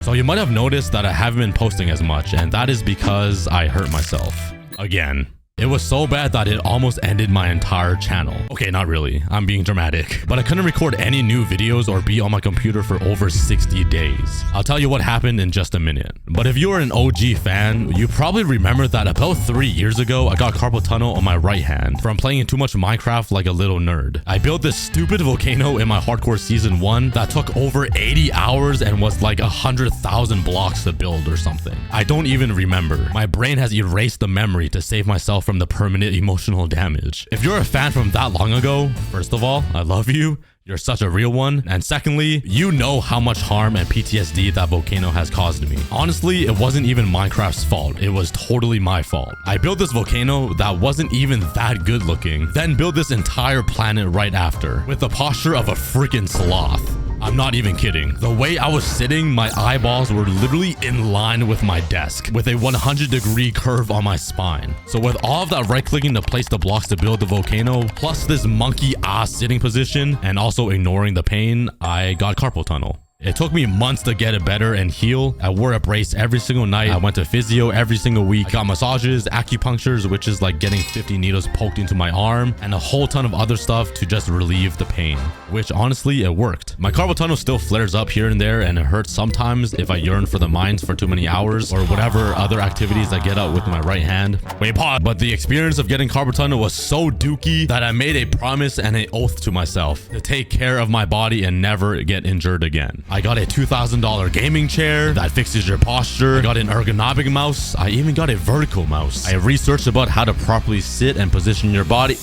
So you might have noticed that I haven't been posting as much, and that is because I hurt myself. Again. It was so bad that it almost ended my entire channel. Okay, not really. I'm being dramatic. But I couldn't record any new videos or be on my computer for over 60 days. I'll tell you what happened in just a minute. But if you're an OG fan, you probably remember that about 3 years ago, I got carpal tunnel on my right hand from playing too much Minecraft like a little nerd. I built this stupid volcano in my hardcore season 1 that took over 80 hours and was like 100,000 blocks to build or something. I don't even remember. My brain has erased the memory to save myself from the permanent emotional damage. If you're a fan from that long ago, first of all, I love you. You're such a real one. And secondly, you know how much harm and PTSD that volcano has caused me. Honestly, it wasn't even Minecraft's fault. It was totally my fault. I built this volcano that wasn't even that good looking, then built this entire planet right after, with the posture of a freaking sloth. I'm not even kidding. The way I was sitting, my eyeballs were literally in line with my desk, with a 100-degree curve on my spine. So with all of that right-clicking to place the blocks to build the volcano, plus this monkey ass sitting position, and also ignoring the pain, I got carpal tunnel. It took me months to get it better and heal. I wore a brace every single night. I went to physio every single week. I got massages, acupunctures, which is like getting 50 needles poked into my arm, and a whole ton of other stuff to just relieve the pain, which honestly, it worked. My carpal tunnel still flares up here and there, and it hurts sometimes if I yearn for the mines for too many hours or whatever other activities I get out with my right hand. Wait, pause. But the experience of getting carpal tunnel was so dookie that I made a promise and an oath to myself to take care of my body and never get injured again. I got a $2,000 gaming chair that fixes your posture. I got an ergonomic mouse. I even got a vertical mouse. I researched about how to properly sit and position your body.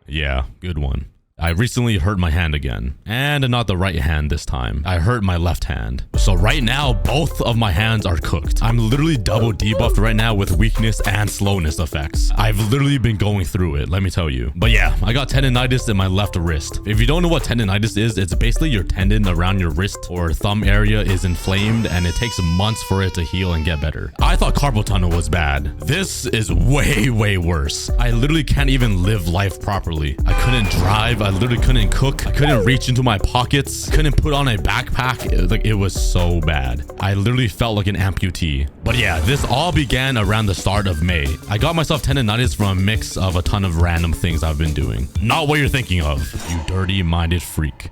Yeah, good one. I recently hurt my hand again, and not the right hand this time. I hurt my left hand. So right now, both of my hands are cooked. I'm literally double debuffed right now with weakness and slowness effects. I've literally been going through it, let me tell you. But yeah, I got tenonitis in my left wrist. If you don't know what tenonitis is, it's basically your tendon around your wrist or thumb area is inflamed, and it takes months for it to heal and get better. I thought carpal tunnel was bad. This is way, way worse. I literally can't even live life properly. I couldn't drive. I literally couldn't cook. I couldn't reach into my pockets. Couldn't put on a backpack. It was so bad. I literally felt like an amputee. But yeah, this all began around the start of May. I got myself tendonitis from a mix of a ton of random things I've been doing. Not what you're thinking of, you dirty-minded freak.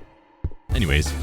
Anyways,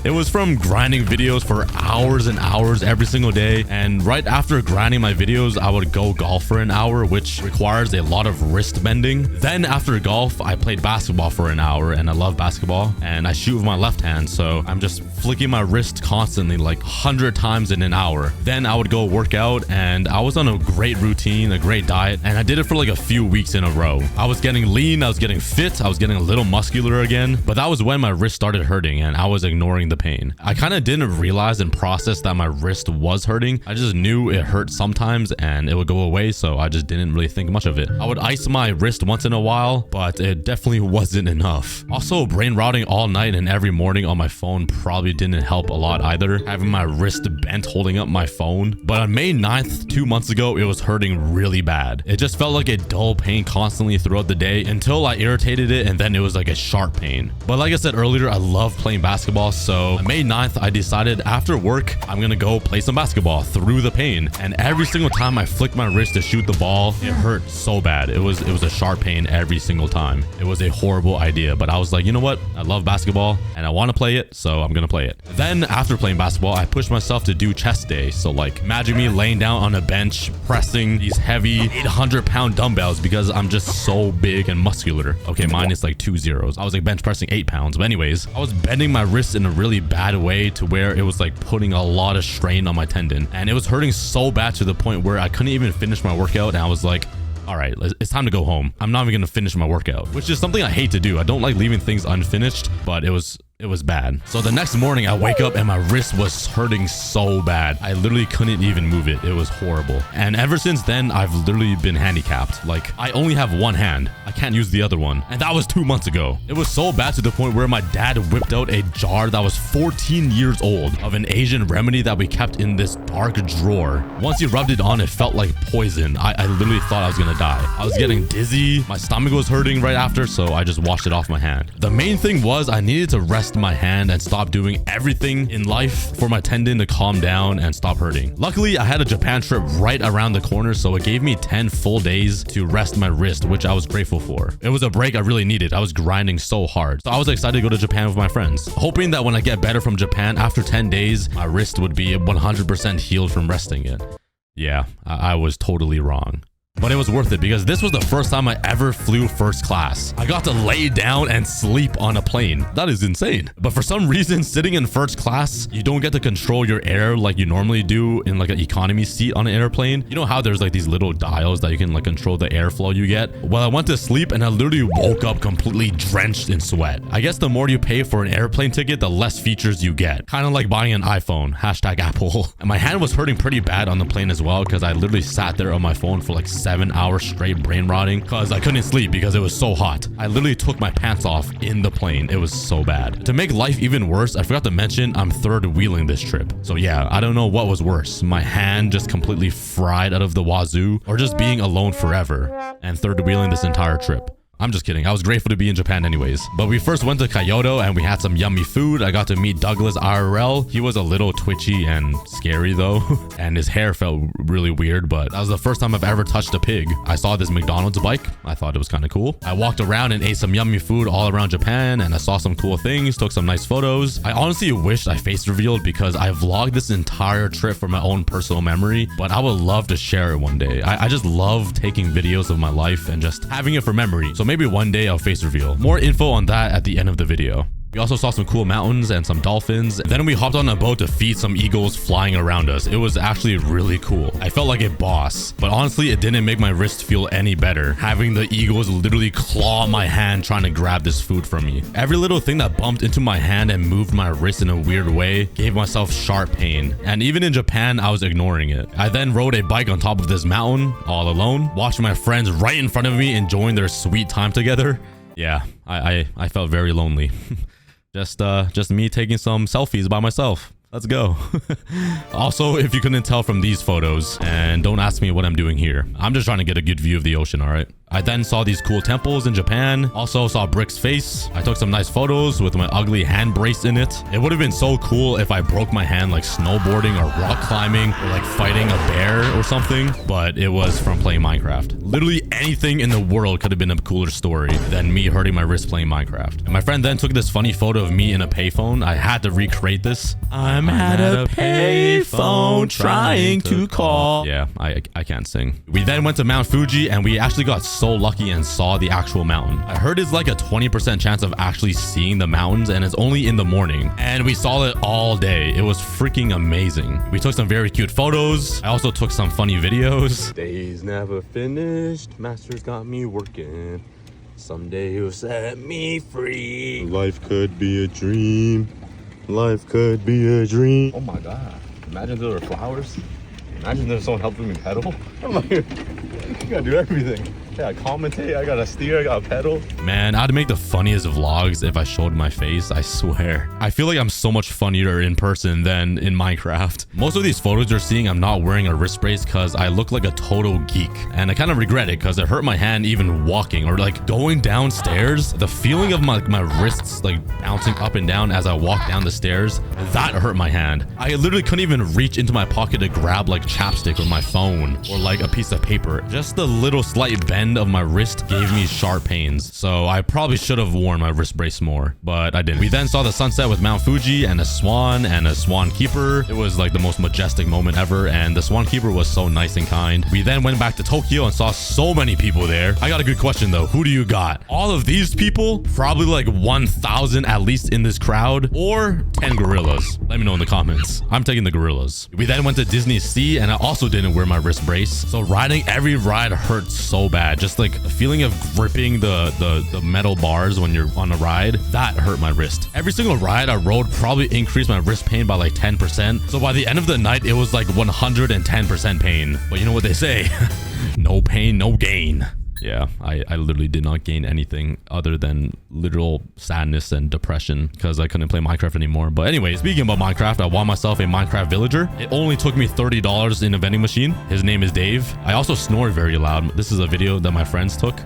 it was from grinding videos for hours and hours every single day. And right after grinding my videos, I would go golf for an hour, which requires a lot of wrist bending. Then after golf, I played basketball for an hour, and I love basketball, and I shoot with my left hand. So I'm just flicking my wrist constantly like 100 times in an hour. Then I would go work out, and I was on a great routine, a great diet, and I did it for like a few weeks in a row. I was getting lean, I was getting fit, I was getting a little muscular again, but that was when my wrist started hurting and I was ignoring the pain. I kind of didn't realize and process that my wrist was hurting. I just knew it hurt sometimes and it would go away, so I just didn't really think much of it. I would ice my wrist once in a while, but it definitely wasn't enough. Also, brain routing all night and every morning on my phone probably didn't help a lot either, having my wrist bent holding up my phone. But on May 9th, 2 months ago, it was hurting really bad. It just felt like a dull pain constantly throughout the day until I irritated it, and then it was like a sharp pain. But like I said earlier, I love playing basketball, so on May 9th, I decided after work, I'm gonna go play some basketball through the pain. And every single time I flicked my wrist to shoot the ball, it hurt so bad. It was a sharp pain every single time. It was a horrible idea, but I was like, you know what? I love basketball and I want to play it, so I'm gonna play it. Then after playing basketball, I pushed myself to do chest day. So like, imagine me laying down on a bench, pressing these heavy 800-pound dumbbells because I'm just so big and muscular. Okay, mine is like 2 zeros. I was like bench pressing 8 pounds. But anyways, I was bending my wrist in a really bad way to where it was like putting a lot of strain on my tendon, and it was hurting so bad to the point where I couldn't even finish my workout, and I was like, all right, it's time to go home. I'm not even gonna finish my workout, which is something I hate to do. I don't like leaving things unfinished, but it was bad. So the next morning I wake up and my wrist was hurting so bad. I literally couldn't even move it. It was horrible. And ever since then, I've literally been handicapped. Like, I only have one hand. I can't use the other one. And that was 2 months ago. It was so bad to the point where my dad whipped out a jar that was 14 years old of an Asian remedy that we kept in this dark drawer. Once he rubbed it on, it felt like poison. I literally thought I was gonna die. I was getting dizzy. My stomach was hurting right after, so I just washed it off my hand. The main thing was I needed to rest rest my hand and stop doing everything in life for my tendon to calm down and stop hurting. Luckily, I had a Japan trip right around the corner, so it gave me 10 full days to rest my wrist, which I was grateful for. It was a break I really needed. I was grinding so hard. So I was excited to go to Japan with my friends, hoping that when I get better from Japan, after 10 days, my wrist would be 100% healed from resting it. Yeah, I was totally wrong. But it was worth it because this was the first time I ever flew first class. I got to lay down and sleep on a plane. That is insane. But for some reason, sitting in first class, you don't get to control your air like you normally do in like an economy seat on an airplane. You know how there's like these little dials that you can like control the airflow you get? Well, I went to sleep and I literally woke up completely drenched in sweat. I guess the more you pay for an airplane ticket, the less features you get. Kind of like buying an iPhone. Hashtag Apple. And my hand was hurting pretty bad on the plane as well because I literally sat there on my phone for like 7 hours straight brain rotting because I couldn't sleep because it was so hot. I literally took my pants off in the plane. It was so bad. To make life even worse, I forgot to mention I'm third wheeling this trip. So yeah, I don't know what was worse. My hand just completely fried out of the wazoo or just being alone forever and third wheeling this entire trip. I'm just kidding. I was grateful to be in Japan anyways. But we first went to Kyoto and we had some yummy food. I got to meet Douglas IRL. He was a little twitchy and scary though. And his hair felt really weird, but that was the first time I've ever touched a pig. I saw this McDonald's bike. I thought it was kind of cool. I walked around and ate some yummy food all around Japan and I saw some cool things, took some nice photos. I honestly wished I face revealed because I vlogged this entire trip for my own personal memory, but I would love to share it one day. I just love taking videos of my life and just having it for memory. So maybe one day I'll face reveal. More info on that at the end of the video. We also saw some cool mountains and some dolphins. Then we hopped on a boat to feed some eagles flying around us. It was actually really cool. I felt like a boss, but honestly, it didn't make my wrist feel any better. Having the eagles literally claw my hand trying to grab this food from me. Every little thing that bumped into my hand and moved my wrist in a weird way gave myself sharp pain. And even in Japan, I was ignoring it. I then rode a bike on top of this mountain all alone, watching my friends right in front of me enjoying their sweet time together. Yeah, I felt very lonely. Just me taking some selfies by myself. Let's go. Also, if you couldn't tell from these photos, and don't ask me what I'm doing here, I'm just trying to get a good view of the ocean, all right? I then saw these cool temples in Japan. Also saw Brick's face. I took some nice photos with my ugly hand brace in it. It would have been so cool if I broke my hand like snowboarding or rock climbing or like fighting a bear or something, but it was from playing Minecraft. Literally anything in the world could have been a cooler story than me hurting my wrist playing Minecraft. And my friend then took this funny photo of me in a payphone. I had to recreate this. I'm at a payphone trying to call. Yeah, I can't sing. We then went to Mount Fuji and we actually got so lucky and saw the actual mountain. I heard it's like a 20% chance of actually seeing the mountains and it's only in the morning. And we saw it all day. It was freaking amazing. We took some very cute photos. I also took some funny videos. Days never finished. Master's got me working. Someday he'll set me free. Life could be a dream. Life could be a dream. Oh my god. Imagine there were flowers. Imagine there's someone helping me pedal. I'm like, you gotta do everything. Yeah, I commentate, I gotta steer, I gotta pedal. Man, I'd make the funniest vlogs if I showed my face, I swear. I feel like I'm so much funnier in person than in Minecraft. Most of these photos you're seeing, I'm not wearing a wrist brace because I look like a total geek. And I kind of regret it because it hurt my hand even walking or like going downstairs. The feeling of my wrists like bouncing up and down as I walk down the stairs, that hurt my hand. I literally couldn't even reach into my pocket to grab like chapstick or my phone or like a piece of paper. Just the little slight bend of my wrist gave me sharp pains, so I probably should have worn my wrist brace more, but I didn't. We then saw the sunset with Mount Fuji and a swan keeper. It was like the most majestic moment ever, and the swan keeper was so nice and kind. We then went back to Tokyo and saw so many people there. I got a good question though. Who do you got? All of these people? Probably like 1,000 at least in this crowd, or 10 gorillas. Let me know in the comments. I'm taking the gorillas. We then went to Disney Sea and I also didn't wear my wrist brace, so riding every ride hurt so bad. Just like the feeling of gripping the metal bars when you're on a ride, that hurt my wrist. Every single ride I rode probably increased my wrist pain by like 10%. So by the end of the night, it was like 110% pain. But you know what they say? No pain, no gain. Yeah, I literally did not gain anything other than literal sadness and depression because I couldn't play Minecraft anymore. But anyway, speaking about Minecraft, I bought myself a Minecraft villager. It only took me $30 in a vending machine. His name is Dave. I also snore very loud. This is a video that my friends took.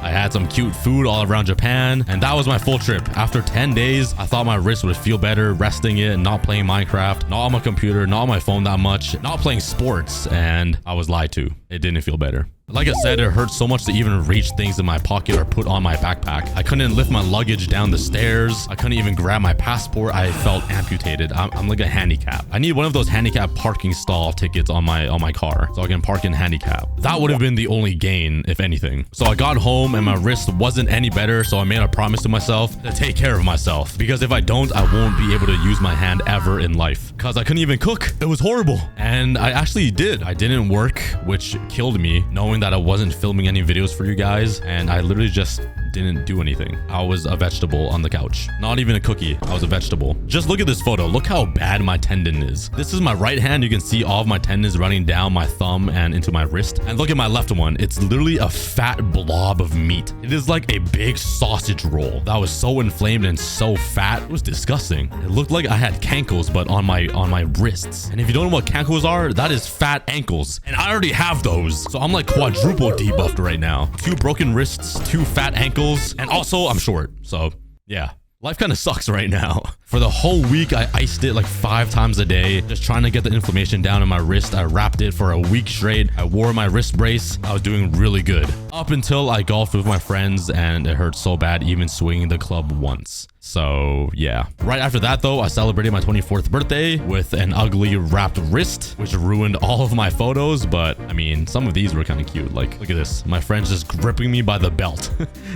I had some cute food all around Japan, and that was my full trip. After 10 days, I thought my wrist would feel better resting it, not playing Minecraft, not on my computer, not on my phone that much, not playing sports, and I was lied to. It didn't feel better. Like I said, it hurt so much to even reach things in my pocket or put on my backpack. I couldn't lift my luggage down the stairs. I couldn't even grab my passport. I felt amputated. I'm like a handicap. I need one of those handicap parking stall tickets on my car so I can park in handicap. That would have been the only gain, if anything. So I got home and my wrist wasn't any better, so I made a promise to myself to take care of myself, because if I don't, I won't be able to use my hand ever in life, because I couldn't even cook. It was horrible. And I actually did. I didn't work, which killed me, knowing that I wasn't filming any videos for you guys, and I literally just didn't do anything. I was a vegetable on the couch. Not even a cookie. I was a vegetable. Just look at this photo. Look how bad my tendon is. This is my right hand. You can see all of my tendons running down my thumb and into my wrist. And look at my left one. It's literally a fat blob of meat. It is like a big sausage roll that was so inflamed and so fat. It was disgusting. It looked like I had cankles, but on my wrists. And if you don't know what cankles are, that is fat ankles. And I already have those. So I'm like quadruple debuffed right now. 2 broken wrists, 2 fat ankles, and also I'm short. So yeah, life kind of sucks right now. For the whole week, I iced it like 5 times a day, just trying to get the inflammation down in my wrist. I wrapped it for a week straight. I wore my wrist brace. I was doing really good up until I golfed with my friends, and it hurt so bad even swinging the club once. So yeah, right after that though, I celebrated my 24th birthday with an ugly wrapped wrist, which ruined all of my photos. But I mean, some of these were kind of cute. Like, look at this. My friend's just gripping me by the belt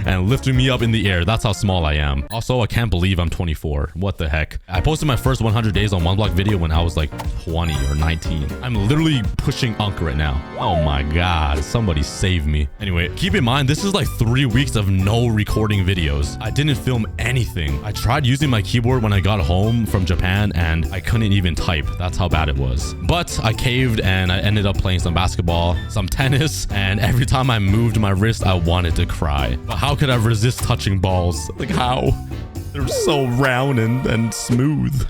and lifting me up in the air. That's how small I am. Also, I can't believe I'm 24. What the heck? I posted my first 100 days on one block video when I was like 20 or 19. I'm literally pushing Unk right now. Oh my God, somebody save me. Anyway, keep in mind, this is like 3 weeks of no recording videos. I didn't film anything. I tried using my keyboard when I got home from Japan and I couldn't even type. That's how bad it was. But I caved and I ended up playing some basketball, some tennis, and every time I moved my wrist, I wanted to cry. But how could I resist touching balls? Like, how? They're so round and smooth.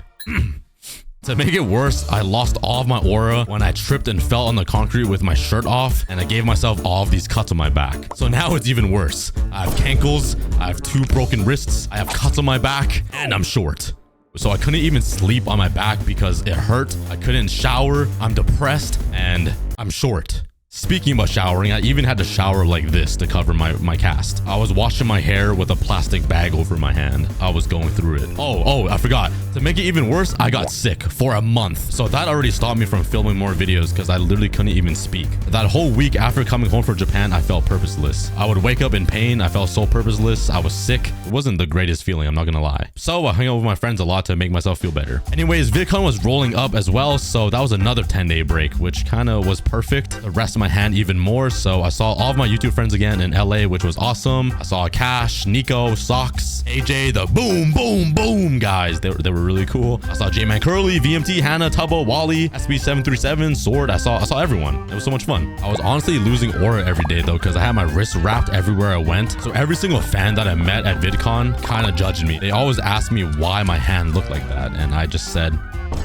To make it worse, I lost all of my aura when I tripped and fell on the concrete with my shirt off, and I gave myself all of these cuts on my back. So now it's even worse. I have cankles, I have 2 broken wrists, I have cuts on my back, and I'm short. So I couldn't even sleep on my back because it hurt. I couldn't shower, I'm depressed, and I'm short. Speaking about showering, I even had to shower like this to cover my cast. I was washing my hair with a plastic bag over my hand. I was going through it. Oh, I forgot. To make it even worse, I got sick for a month. So that already stopped me from filming more videos because I literally couldn't even speak. That whole week after coming home from Japan, I felt purposeless. I would wake up in pain. I felt so purposeless. I was sick. It wasn't the greatest feeling, I'm not gonna lie. So I hung out with my friends a lot to make myself feel better. Anyways, VidCon was rolling up as well, so that was another 10-day break, which kind of was perfect. The rest of my hand even more, so I saw all of my YouTube friends again in LA, which was awesome. I saw Cash, Nico, Socks, AJ, the boom guys. They were really cool. I saw J-Man Curly, VMT, Hannah, Tubbo, Wally, SB737, Sword. I saw everyone. It was so much fun. I was honestly losing aura every day though, because I had my wrist wrapped everywhere I went. So every single fan that I met at VidCon kind of judged me. They always asked me why my hand looked like that, and I just said,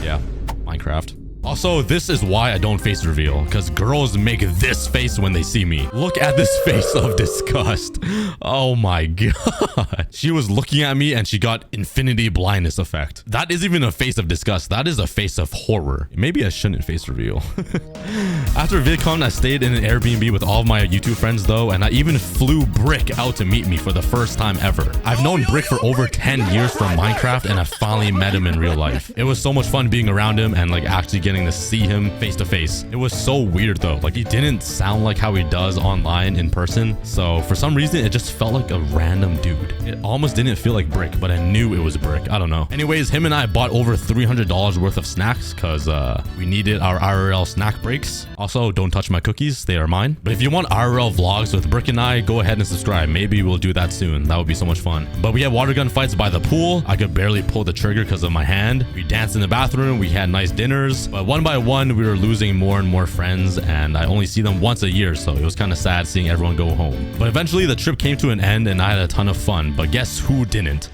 yeah, Minecraft. Also, this is why I don't face reveal, because girls make this face when they see me. Look at this face of disgust. Oh my God. She was looking at me and she got infinity blindness effect. That isn't even a face of disgust. That is a face of horror. Maybe I shouldn't face reveal. After VidCon, I stayed in an Airbnb with all of my YouTube friends though, and I even flew Brick out to meet me for the first time ever. I've known Brick for over 10 years from Minecraft, and I finally met him in real life. It was so much fun being around him and like actually getting to see him face to face. It was so weird though. Like, he didn't sound like how he does online in person. So for some reason, it just felt like a random dude. It almost didn't feel like Brick, but I knew it was Brick. I don't know. Anyways, him and I bought over $300 worth of snacks because we needed our IRL snack breaks. Also, don't touch my cookies. They are mine. But if you want IRL vlogs with Brick and I, go ahead and subscribe. Maybe we'll do that soon. That would be so much fun. But we had water gun fights by the pool. I could barely pull the trigger because of my hand. We danced in the bathroom. We had nice dinners. But one by one, we were losing more and more friends, and I only see them once a year, so it was kind of sad seeing everyone go home. But eventually, the trip came to an end, and I had a ton of fun. But guess who didn't?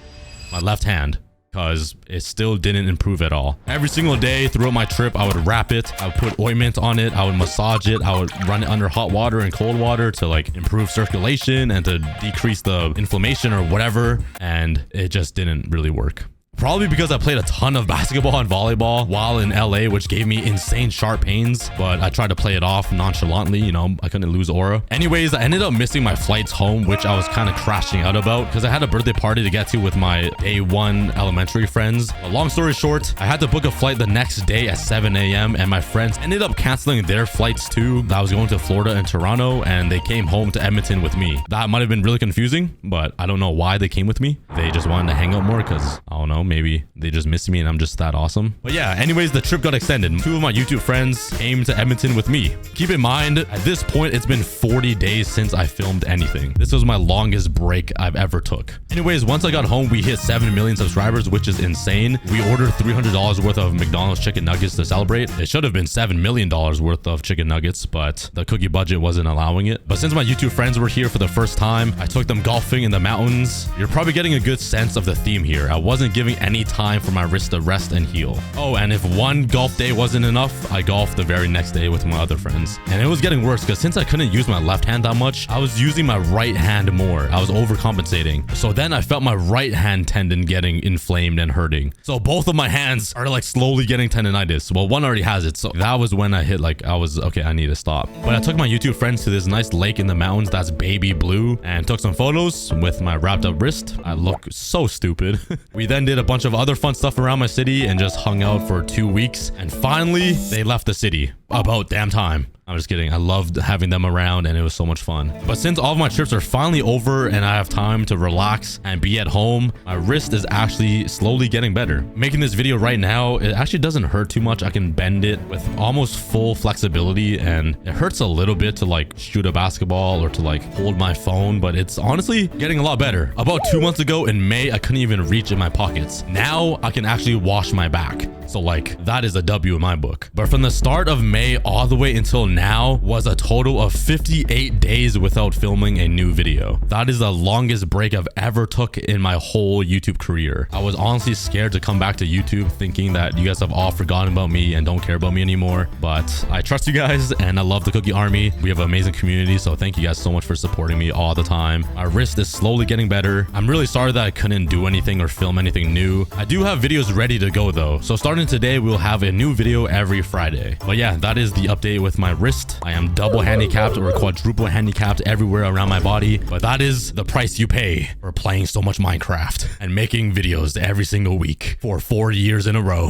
My left hand. because it still didn't improve at all. Every single day throughout my trip, I would wrap it. I would put ointment on it. I would massage it. I would run it under hot water and cold water to like improve circulation and to decrease the inflammation or whatever. And it just didn't really work. Probably because I played a ton of basketball and volleyball while in LA, which gave me insane sharp pains, but I tried to play it off nonchalantly, you know, I couldn't lose aura. Anyways, I ended up missing my flights home, which I was kind of crashing out about because I had a birthday party to get to with my A1 elementary friends. But long story short, I had to book a flight the next day at 7 a.m. and my friends ended up canceling their flights too. I was going to Florida and Toronto and they came home to Edmonton with me. That might have been really confusing, but I don't know why they came with me. They just wanted to hang out more because I don't know, maybe they just miss me and I'm just that awesome. But yeah, anyways, the trip got extended. 2 of my YouTube friends came to Edmonton with me. Keep in mind, at this point, it's been 40 days since I filmed anything. This was my longest break I've ever took. Anyways, once I got home, we hit 7 million subscribers, which is insane. We ordered $300 worth of McDonald's chicken nuggets to celebrate. It should have been $7 million worth of chicken nuggets, but the cookie budget wasn't allowing it. But since my YouTube friends were here for the first time, I took them golfing in the mountains. You're probably getting a good sense of the theme here. I wasn't giving any time for my wrist to rest and heal. Oh, and if one golf day wasn't enough, I golfed the very next day with my other friends. And it was getting worse because since I couldn't use my left hand that much, I was using my right hand more. I was overcompensating. So then I felt my right hand tendon getting inflamed and hurting. So both of my hands are like slowly getting tendonitis. Well, one already has it. So that was when I hit like, I was, okay, I need to stop. But I took my YouTube friends to this nice lake in the mountains that's baby blue and took some photos with my wrapped up wrist. I look so stupid. We then did a bunch of other fun stuff around my city and just hung out for 2 weeks. And finally, they left the city. About damn time. I'm just kidding. I loved having them around and it was so much fun. But since all of my trips are finally over and I have time to relax and be at home, my wrist is actually slowly getting better. Making this video right now, it actually doesn't hurt too much. I can bend it with almost full flexibility and it hurts a little bit to like shoot a basketball or to like hold my phone, but it's honestly getting a lot better. About 2 months ago in May, I couldn't even reach in my pockets. Now I can actually wash my back. So like that is a W in my book. But from the start of May all the way until now was a total of 58 days without filming a new video. That is the longest break I've ever took in my whole YouTube career. I was honestly scared to come back to YouTube thinking that you guys have all forgotten about me and don't care about me anymore. But I trust you guys and I love the Cookie Army. We have an amazing community. So thank you guys so much for supporting me all the time. My wrist is slowly getting better. I'm really sorry that I couldn't do anything or film anything new. I do have videos ready to go though. So starting today, we'll have a new video every Friday. But yeah, that is the update with my wrist. I am double handicapped or quadruple handicapped everywhere around my body, but that is the price you pay for playing so much Minecraft and making videos every single week for 4 years in a row.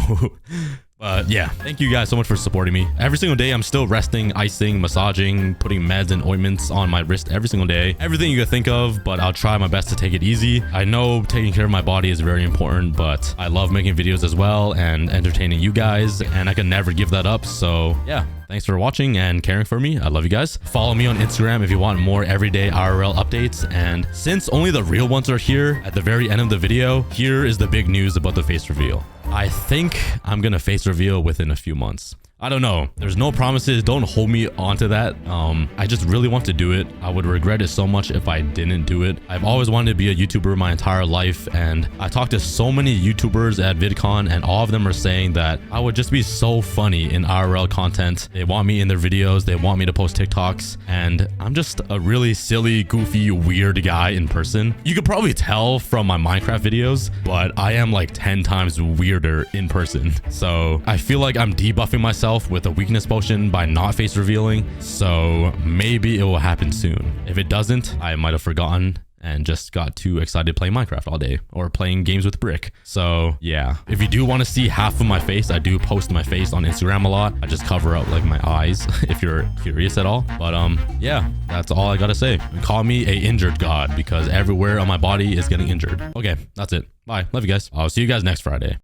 But yeah, thank you guys so much for supporting me. Every single day, I'm still resting, icing, massaging, putting meds and ointments on my wrist every single day. Everything you can think of, but I'll try my best to take it easy. I know taking care of my body is very important, but I love making videos as well and entertaining you guys, and I can never give that up. So yeah. Thanks for watching and caring for me. I love you guys. Follow me on Instagram if you want more everyday IRL updates. And since only the real ones are here at the very end of the video, here is the big news about the face reveal. I think I'm gonna face reveal within a few months. I don't know. There's no promises. Don't hold me onto that. I just really want to do it. I would regret it so much if I didn't do it. I've always wanted to be a YouTuber my entire life, and I talked to so many YouTubers at VidCon, and all of them are saying that I would just be so funny in IRL content. They want me in their videos. They want me to post TikToks, and I'm just a really silly, goofy, weird guy in person. You could probably tell from my Minecraft videos, but I am like 10 times weirder in person. So I feel like I'm debuffing myself with a weakness potion by not face revealing, so maybe it will happen soon. If it doesn't, I might have forgotten and just got too excited playing Minecraft all day or playing games with Brick. So yeah, if you do want to see half of my face, I do post my face on Instagram a lot. I just cover up like my eyes if you're curious at all. But yeah, that's all I gotta say. Call me a injured god because everywhere on my body is getting injured. Okay, that's it. Bye. Love you guys. I'll see you guys next Friday.